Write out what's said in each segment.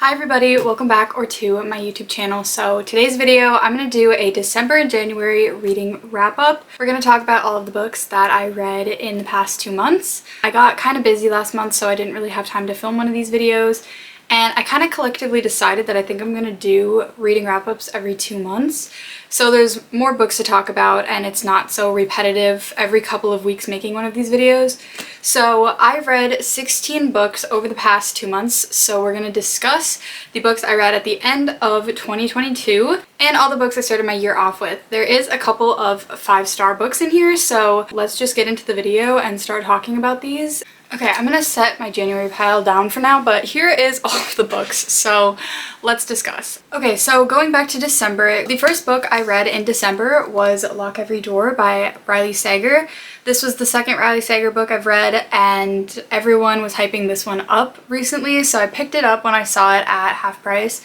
Hi everybody, welcome back or to my YouTube channel. So today's video, I'm going to do a December and January reading wrap up. We're going to talk about all of the books that I read in the past 2 months. I got kind of busy last month, so I didn't really have time to film one of these videos. And I kind of collectively decided that I think I'm going to do reading wrap-ups every 2 months. So there's more books to talk about and it's not so repetitive every couple of weeks making one of these videos. So I've read 16 books over the past 2 months. So we're going to discuss the books I read at the end of 2022 and all the books I started my year off with. There is a couple of 5-star books in here, so let's just get into the video and start talking about these. Okay, I'm gonna set my January pile down for now, but here is all of the books, so let's discuss. Okay, so going back to December, the first book I read in December was Lock Every Door by Riley Sager. This was the second Riley Sager book I've read, and everyone was hyping this one up recently, so I picked it up when I saw it at half price,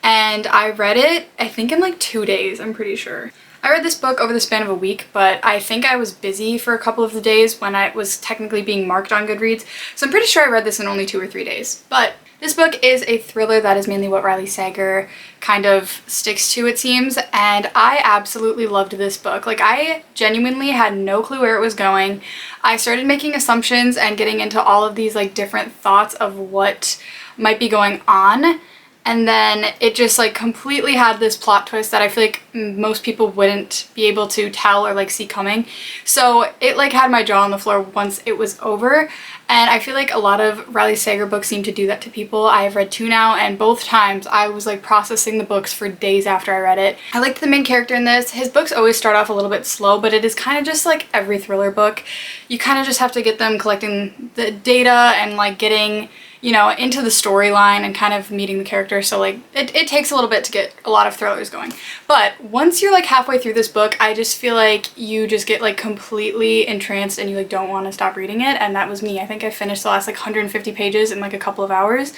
and I read it, I think in like 2 days, I'm pretty sure. I read this book over the span of a week, but I think I was busy for a couple of the days when I was technically being marked on Goodreads, so I'm pretty sure I read this in only 2 or 3 days. But this book is a thriller. That is mainly what Riley Sager kind of sticks to, it seems, and I absolutely loved this book. Like, I genuinely had no clue where it was going. I started making assumptions and getting into all of these like different thoughts of what might be going on. And then it just like completely had this plot twist that I feel like most people wouldn't be able to tell or like see coming. So it like had my jaw on the floor once it was over. And I feel like a lot of Riley Sager books seem to do that to people. I have read 2 now, and both times I was like processing the books for days after I read it. I liked the main character in this. His books always start off a little bit slow, but it is kind of just like every thriller book. You kind of just have to get them collecting the data and like getting, you know, into the storyline and kind of meeting the character. So like it takes a little bit to get a lot of thrillers going. But once you're like halfway through this book, I just feel like you just get like completely entranced and you like don't want to stop reading it. And that was me. I think I finished the last like 150 pages in like a couple of hours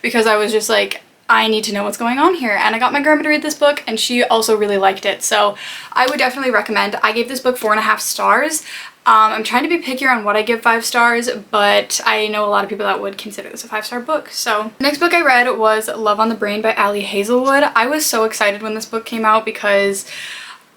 because I was just like, I need to know what's going on here. And I got my grandma to read this book and she also really liked it. So I would definitely recommend. I gave this book 4.5 stars. I'm trying to be pickier on what I give 5 stars, but I know a lot of people that would consider this a 5-star book. So the next book I read was Love on the Brain by Ali Hazelwood. I was so excited when this book came out because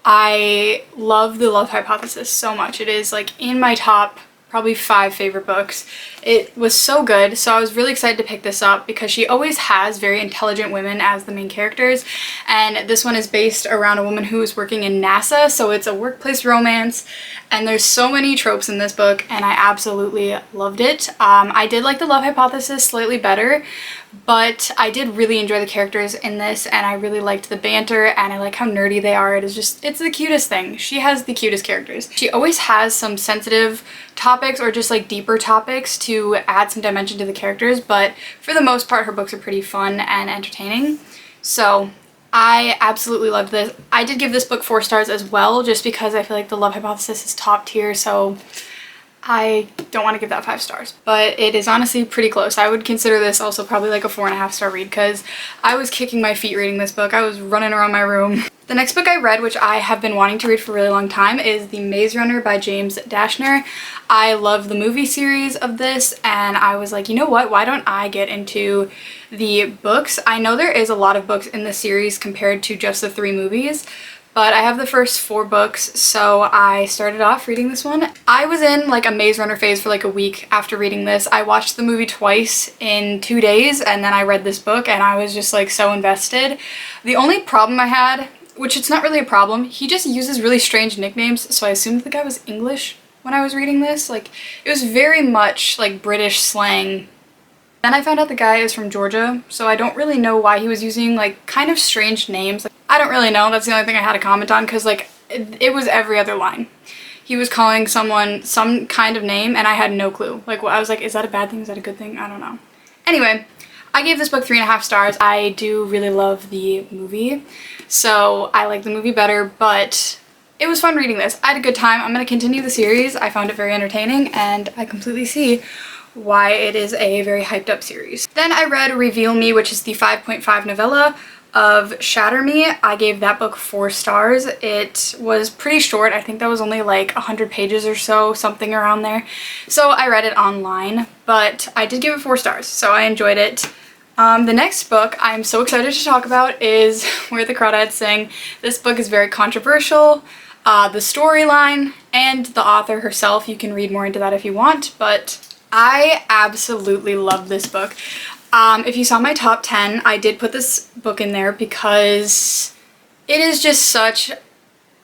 I love The Love Hypothesis so much. It is like in my top probably 5 favorite books. It was so good, so I was really excited to pick this up because she always has very intelligent women as the main characters, and this one is based around a woman who is working in NASA, so it's a workplace romance, and there's so many tropes in this book, and I absolutely loved it. I did like The Love Hypothesis slightly better, but I did really enjoy the characters in this, and I really liked the banter, and I like how nerdy they are. It is just, it's the cutest thing. She has the cutest characters. She always has some sensitive topics or just like deeper topics to add some dimension to the characters, but for the most part her books are pretty fun and entertaining. So I absolutely loved this. I did give this book 4 stars as well, just because I feel like The Love Hypothesis is top tier, so I don't want to give that 5 stars, but it is honestly pretty close. I would consider this also probably like a 4.5 star read because I was kicking my feet reading this book. I was running around my room. The next book I read, which I have been wanting to read for a really long time, is The Maze Runner by James Dashner. I love the movie series of this, and I was like, you know what, why don't I get into the books? I know there is a lot of books in the series compared to just the 3 movies, but I have the first 4 books, so I started off reading this one. I was in like a Maze Runner phase for like a week after reading this. I watched the movie twice in 2 days, and then I read this book, and I was just like so invested. The only problem I had, which it's not really a problem, he just uses really strange nicknames, so I assumed the guy was English when I was reading this. Like, it was very much like British slang. Then I found out the guy is from Georgia, so I don't really know why he was using like kind of strange names. Like, I don't really know. That's the only thing I had to comment on, because like it was every other line. He was calling someone some kind of name and I had no clue. Like, I was like, is that a bad thing? Is that a good thing? I don't know. Anyway, I gave this book 3.5 stars. I do really love the movie, so I like the movie better, but it was fun reading this. I had a good time. I'm going to continue the series. I found it very entertaining, and I completely see why it is a very hyped up series. Then I read Reveal Me, which is the 5.5 novella of Shatter Me. I gave that book 4 stars. It was pretty short. I think that was only like 100 pages or so, something around there. So I read it online, but I did give it 4 stars, so I enjoyed it. The next book I'm so excited to talk about is Where the Crawdads Sing. This book is very controversial. The storyline and the author herself, you can read more into that if you want, but I absolutely love this book. If you saw my top 10, I did put this book in there because it is just such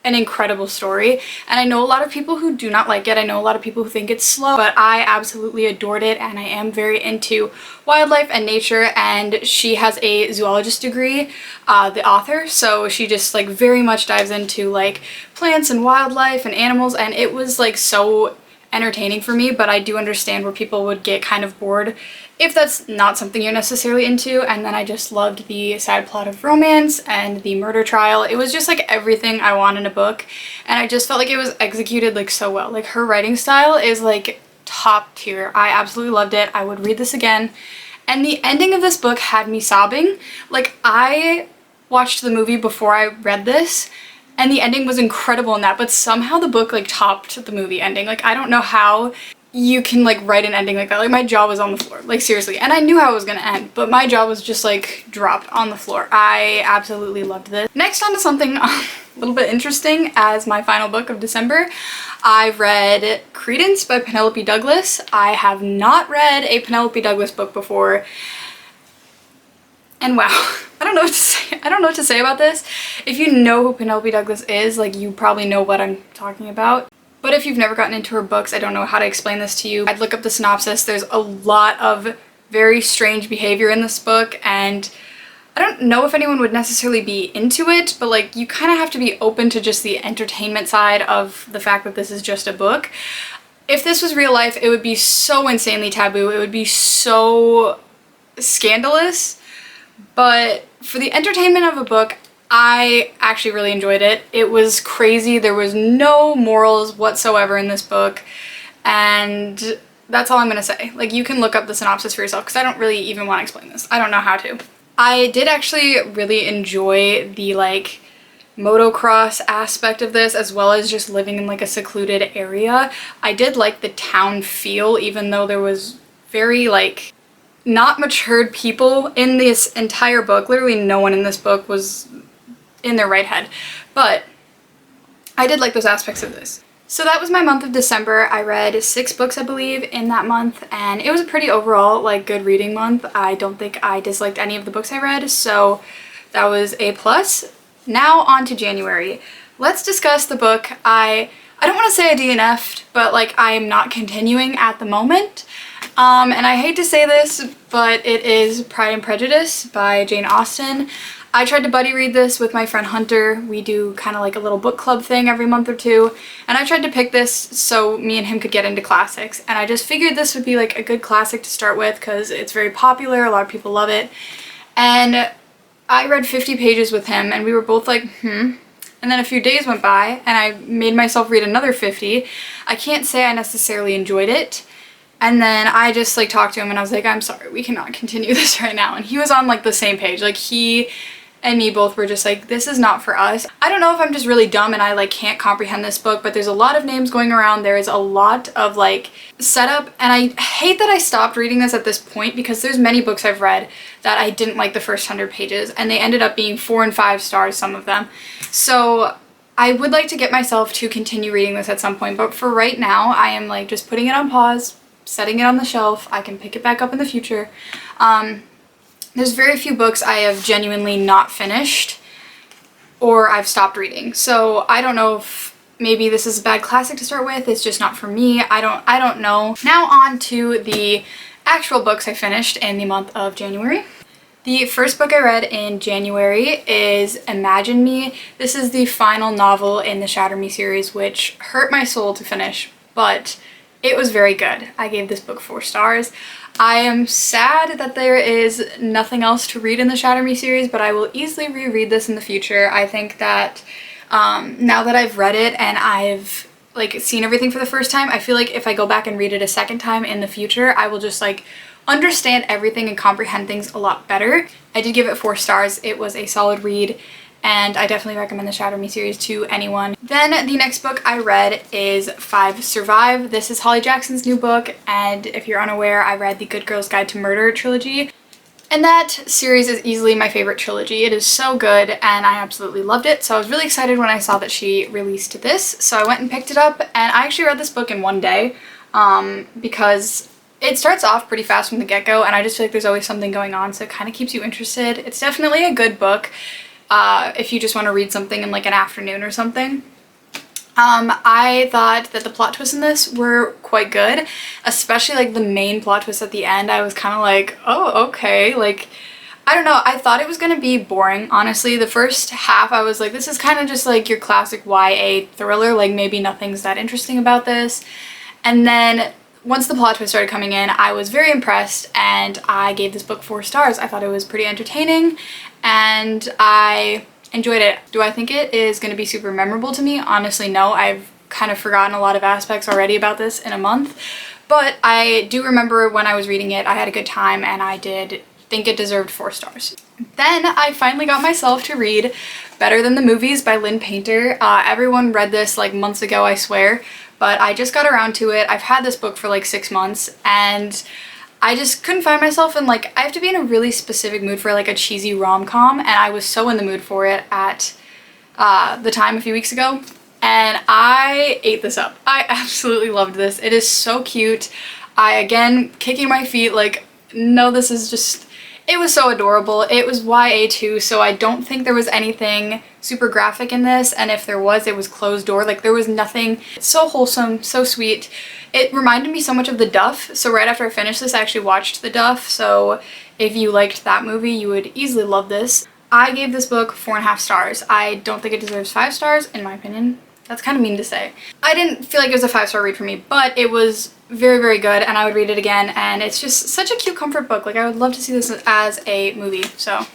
an incredible story, and I know a lot of people who do not like it. I know a lot of people who think it's slow, but I absolutely adored it, and I am very into wildlife and nature, and she has a zoologist degree, the author, so she just like very much dives into like plants and wildlife and animals, and it was like so entertaining for me, but I do understand where people would get kind of bored if that's not something you're necessarily into. And then I just loved the side plot of romance and the murder trial. It was just like everything I want in a book, and I just felt like it was executed like so well. Like her writing style is like top tier. I absolutely loved it. I would read this again. And the ending of this book had me sobbing. Like, I watched the movie before I read this, and the ending was incredible in that, but somehow the book like topped the movie ending. Like, I don't know how you can like write an ending like that. Like, my jaw was on the floor, like seriously. And I knew how it was gonna end, but my jaw was just like dropped on the floor. I absolutely loved this. Next, on to something a little bit interesting. As my final book of December, I read Credence by Penelope Douglas. I have not read a Penelope Douglas book before, and wow, I don't know what to say. I don't know what to say about this. If you know who Penelope Douglas is, like, you probably know what I'm talking about. But if you've never gotten into her books, I don't know how to explain this to you. I'd look up the synopsis. There's a lot of very strange behavior in this book, and I don't know if anyone would necessarily be into it, but like, you kind of have to be open to just the entertainment side of the fact that this is just a book. If this was real life, it would be so insanely taboo. It would be so scandalous. But for the entertainment of a book, I actually really enjoyed it. It was crazy. There was no morals whatsoever in this book, and that's all I'm gonna say. Like, you can look up the synopsis for yourself because I don't really even want to explain this. I don't know how to. I did actually really enjoy the like motocross aspect of this, as well as just living in like a secluded area. I did like the town feel, even though there was very like not matured people in this entire book. Literally no one in this book was in their right head, but I did like those aspects of this. So that was my month of December. I read 6 books, I believe, in that month, and it was a pretty overall like good reading month. I don't think I disliked any of the books I read, so that was a plus. Now on to January. Let's discuss the book I don't want to say I DNF'd, but like I am not continuing at the moment. And I hate to say this, but it is Pride and Prejudice by Jane Austen. I tried to buddy read this with my friend Hunter. We do kind of like a little book club thing every month or two, and I tried to pick this so me and him could get into classics, and I just figured this would be like a good classic to start with because it's very popular, a lot of people love it. And I read 50 pages with him, and we were both like, and then a few days went by and I made myself read another 50. I can't say I necessarily enjoyed it. And then I just like talked to him and I was like, I'm sorry, we cannot continue this right now. And he was on like the same page. Like, he and me both were just like, this is not for us. I don't know if I'm just really dumb and I like can't comprehend this book, but there's a lot of names going around. There is a lot of like setup, and I hate that I stopped reading this at this point because there's many books I've read that I didn't like the first 100 pages, and they ended up being 4 and 5 stars, some of them. So I would like to get myself to continue reading this at some point, but for right now, I am like just putting it on pause, setting it on the shelf. I can pick it back up in the future. There's very few books I have genuinely not finished or I've stopped reading. So I don't know if maybe this is a bad classic to start with. It's just not for me. I don't know. Now on to the actual books I finished in the month of January. The first book I read in January is Imagine Me. This is the final novel in the Shatter Me series, which hurt my soul to finish, but it was very good. I gave this book 4 stars. I am sad that there is nothing else to read in the Shatter Me series, but I will easily reread this in the future. I think that now that I've read it and I've like seen everything for the first time, I feel like if I go back and read it a second time in the future, I will just like understand everything and comprehend things a lot better. I did give it 4 stars. It was a solid read, and I definitely recommend the Shatter Me series to anyone. Then the next book I read is 5 Survive. This is Holly Jackson's new book, and if you're unaware, I read the Good Girl's Guide to Murder trilogy. And that series is easily my favorite trilogy. It is so good and I absolutely loved it. So I was really excited when I saw that she released this. So I went and picked it up, and I actually read this book in one day because it starts off pretty fast from the get-go, and I just feel like there's always something going on, so it kind of keeps you interested. It's definitely a good book if you just want to read something in like an afternoon or something. I thought that the plot twists in this were quite good, especially like the main plot twist at the end. I was kind of like, oh, okay, like, I don't know, I thought it was gonna be boring, honestly. The first half I was like, this is kind of just like your classic YA thriller, like maybe nothing's that interesting about this. And then once the plot twist started coming in, I was very impressed, and I gave this book 4 stars. I thought it was pretty entertaining, and I enjoyed it. Do I think it is going to be super memorable to me? Honestly, no. I've kind of forgotten a lot of aspects already about this in a month, but I do remember when I was reading it, I had a good time, and I did think it deserved 4 stars. Then I finally got myself to read Better Than the Movies by Lynn Painter. Everyone read this like months ago, I swear, but I just got around to it. I've had this book for like 6 months, and I just couldn't find myself in, like, I have to be in a really specific mood for like a cheesy rom-com, and I was so in the mood for it at the time a few weeks ago, and I ate this up. I absolutely loved this. It is so cute. I, again, kicking my feet, like, no, this is just, it was so adorable. It was YA too, so I don't think there was anything super graphic in this, and if there was, it was closed door. Like, there was nothing. It's so wholesome, so sweet. It reminded me so much of The Duff, so right after I finished this, I actually watched The Duff, so if you liked that movie, you would easily love this. I gave this book 4.5 stars. I don't think it deserves 5 stars, in my opinion. That's kind of mean to say. I didn't feel like it was a 5-star read for me, but it was very, very good, and I would read it again, and it's just such a cute comfort book. Like, I would love to see this as a movie, so.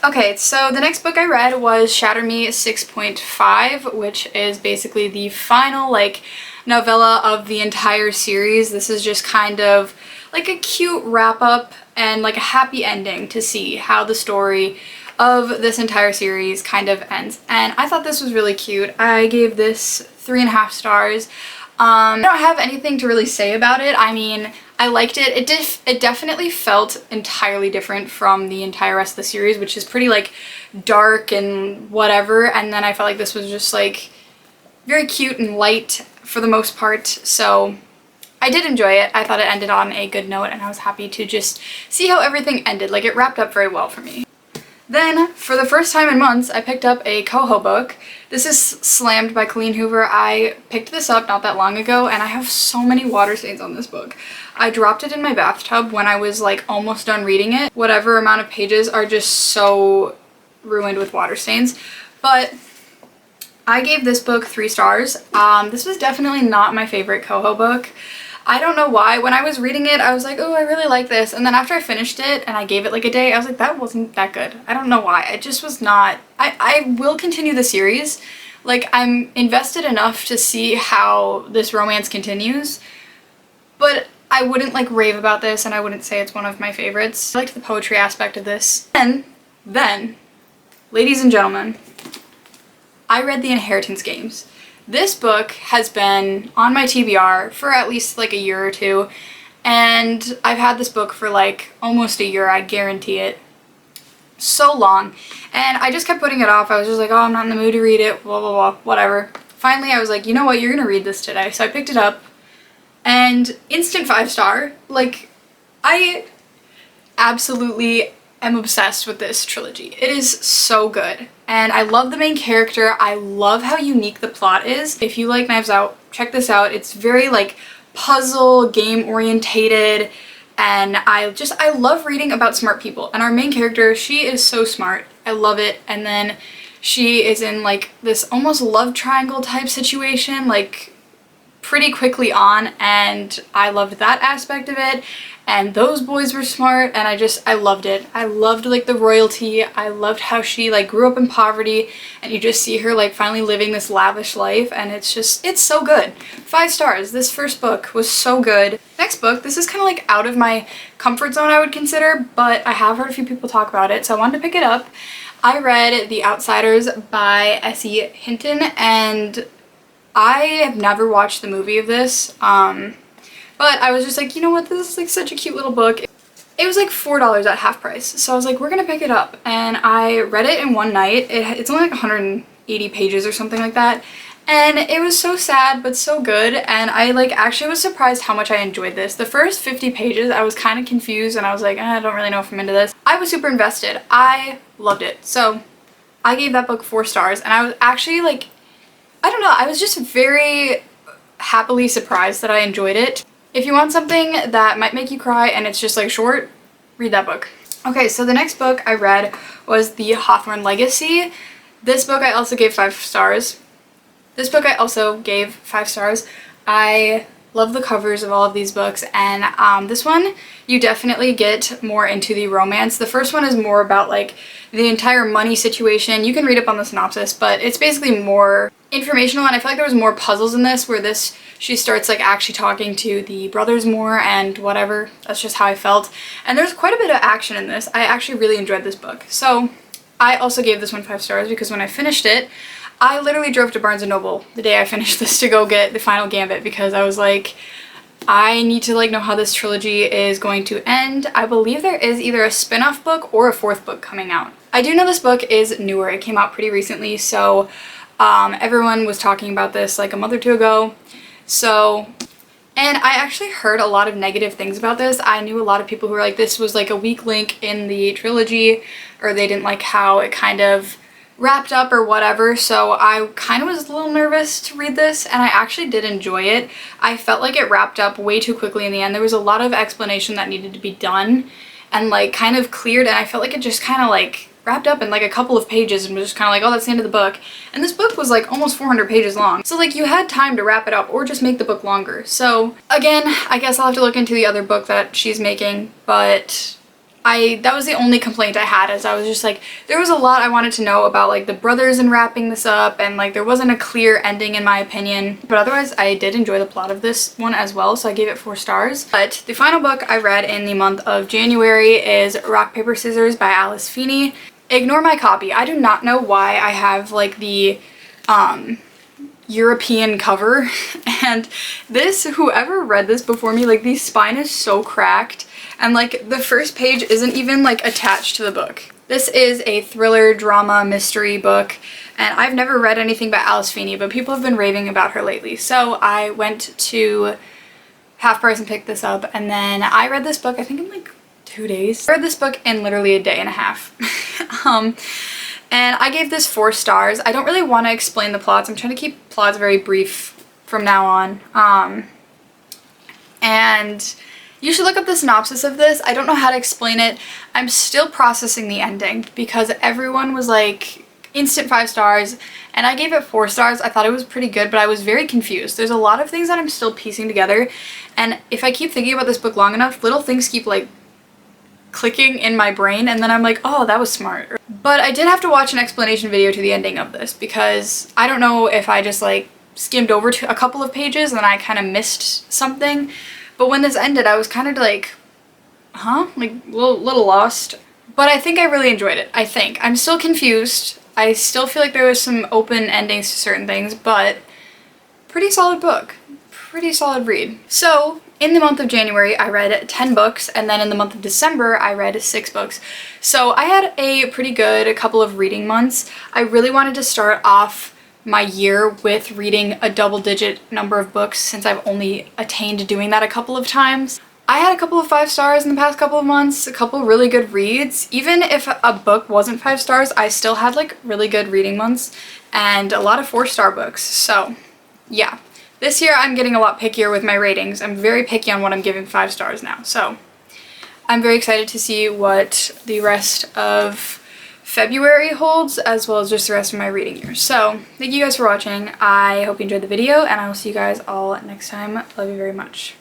Okay, so the next book I read was Shatter Me 6.5, which is basically the final, like, novella of the entire series. This is just kind of like a cute wrap-up and like a happy ending to see how the story of this entire series kind of ends. And I thought this was really cute. I gave this 3.5 stars. I don't have anything to really say about it. I mean, I liked it. It definitely felt entirely different from the entire rest of the series, which is pretty like dark and whatever. And then I felt like this was just like very cute and light for the most part. So I did enjoy it. I thought it ended on a good note, and I was happy to just see how everything ended. Like, it wrapped up very well for me. Then, for the first time in months, I picked up a Coho book. This is Slammed by Colleen Hoover. I picked this up not that long ago, and I have so many water stains on this book. I dropped it in my bathtub when I was like almost done reading it. Whatever amount of pages are just so ruined with water stains. But I gave this book 3 stars. This was definitely not my favorite Coho book. I don't know why. When I was reading it, I was like, oh, I really like this. And then after I finished it and I gave it like a day, I was like, that wasn't that good. I don't know why. It just was not. I will continue the series. Like, I'm invested enough to see how this romance continues, but I wouldn't like rave about this, and I wouldn't say it's one of my favorites. I liked the poetry aspect of this. And then, ladies and gentlemen, I read The Inheritance Games. This book has been on my TBR for at least like a year or two, and I've had this book for like almost a year, I guarantee it. So long, and I just kept putting it off. I was just like, oh, I'm not in the mood to read it, blah, blah, blah, whatever. Finally, I was like, you know what, you're gonna read this today. So I picked it up, and instant 5-star. Like, I absolutely am obsessed with this trilogy. It is so good. And I love the main character. I love how unique the plot is. If you like Knives Out, check this out. It's very like puzzle, game orientated, and I love reading about smart people. And our main character, she is so smart. I love it. And then she is in like this almost love triangle type situation, like pretty quickly on, and I loved that aspect of it. And those boys were smart, and I loved it. I loved like the royalty. I loved how she like grew up in poverty, and you just see her like finally living this lavish life, and it's so good. 5 stars. This first book was so good. Next book, this is kind of like out of my comfort zone, I would consider, but I have heard a few people talk about it, so I wanted to pick it up. I read The Outsiders by S.E. Hinton, and I have never watched the movie of this, but I was just like, you know what, this is like such a cute little book. it was like $4 at half price. So I was like, we're gonna pick it up. And I read it in one night. It's only like 180 pages or something like that. And it was so sad, but so good. And I like actually was surprised how much I enjoyed this. The first 50 pages, I was kind of confused and I was like, I don't really know if I'm into this. I was super invested. I loved it. So I gave that book 4 stars, and I was actually like, I don't know, I was just very happily surprised that I enjoyed it. If you want something that might make you cry and it's just like short, read that book. Okay, so the next book I read was The Hawthorne Legacy. This book I also gave 5 stars. I love the covers of all of these books, and this one you definitely get more into the romance. The first one is more about like the entire money situation. You can read up on the synopsis, but it's basically more informational, and I feel like there was more puzzles in this, where she starts like actually talking to the brothers more and whatever. That's just how I felt. And there's quite a bit of action in this. I actually really enjoyed this book. So I also gave this one 5 stars because when I finished it, I literally drove to Barnes & Noble the day I finished this to go get the final Gambit, because I was like, I need to like know how this trilogy is going to end. I believe there is either a spin-off book or a 4th book coming out. I do know this book is newer. It came out pretty recently, so everyone was talking about this like a month or 2 ago. So, and I actually heard a lot of negative things about this. I knew a lot of people who were like, this was like a weak link in the trilogy, or they didn't like how it kind of wrapped up or whatever. So I kind of was a little nervous to read this, and I actually did enjoy it. I felt like it wrapped up way too quickly in the end. There was a lot of explanation that needed to be done and like kind of cleared, and I felt like it just kind of like wrapped up in like a couple of pages and was just kind of like, oh, that's the end of the book. And this book was like almost 400 pages long. So like you had time to wrap it up or just make the book longer. So again, I guess I'll have to look into the other book that she's making, but that was the only complaint I had, as I was just like, there was a lot I wanted to know about like the brothers and wrapping this up, and like there wasn't a clear ending in my opinion. But otherwise I did enjoy the plot of this one as well, so I gave it 4 stars. But the final book I read in the month of January is Rock, Paper, Scissors by Alice Feeney. Ignore my copy. I do not know why I have like the European cover, and this, whoever read this before me, like the spine is so cracked, and like the first page isn't even like attached to the book. This is a thriller, drama, mystery book, and I've never read anything by Alice Feeney, but people have been raving about her lately. So I went to Half Price and picked this up, and then I read this book I think in like 2 days. I read this book in literally a day and a half. And I gave this 4 stars. I don't really want to explain the plots. I'm trying to keep plots very brief from now on. And you should look up the synopsis of this. I don't know how to explain it. I'm still processing the ending because everyone was like instant 5 stars and I gave it 4 stars. I thought it was pretty good, but I was very confused. There's a lot of things that I'm still piecing together, and if I keep thinking about this book long enough, little things keep like clicking in my brain, and then I'm like, oh, that was smart. But I did have to watch an explanation video to the ending of this because I don't know if I just like skimmed over to a couple of pages and then I kind of missed something. But when this ended, I was kind of like, huh? Like a little lost. But I think I really enjoyed it. I think. I'm still confused. I still feel like there was some open endings to certain things, but pretty solid book. Pretty solid read. So in the month of January, I read 10 books, and then in the month of December, I read 6 books. So I had a pretty good couple of reading months. I really wanted to start off my year with reading a double-digit number of books since I've only attained doing that a couple of times. I had a couple of 5 stars in the past couple of months, a couple really good reads. Even if a book wasn't 5 stars, I still had like really good reading months and a lot of 4-star books. So yeah. This year I'm getting a lot pickier with my ratings. I'm very picky on what I'm giving 5 stars now. So I'm very excited to see what the rest of February holds, as well as just the rest of my reading year. So thank you guys for watching. I hope you enjoyed the video, and I will see you guys all next time. Love you very much.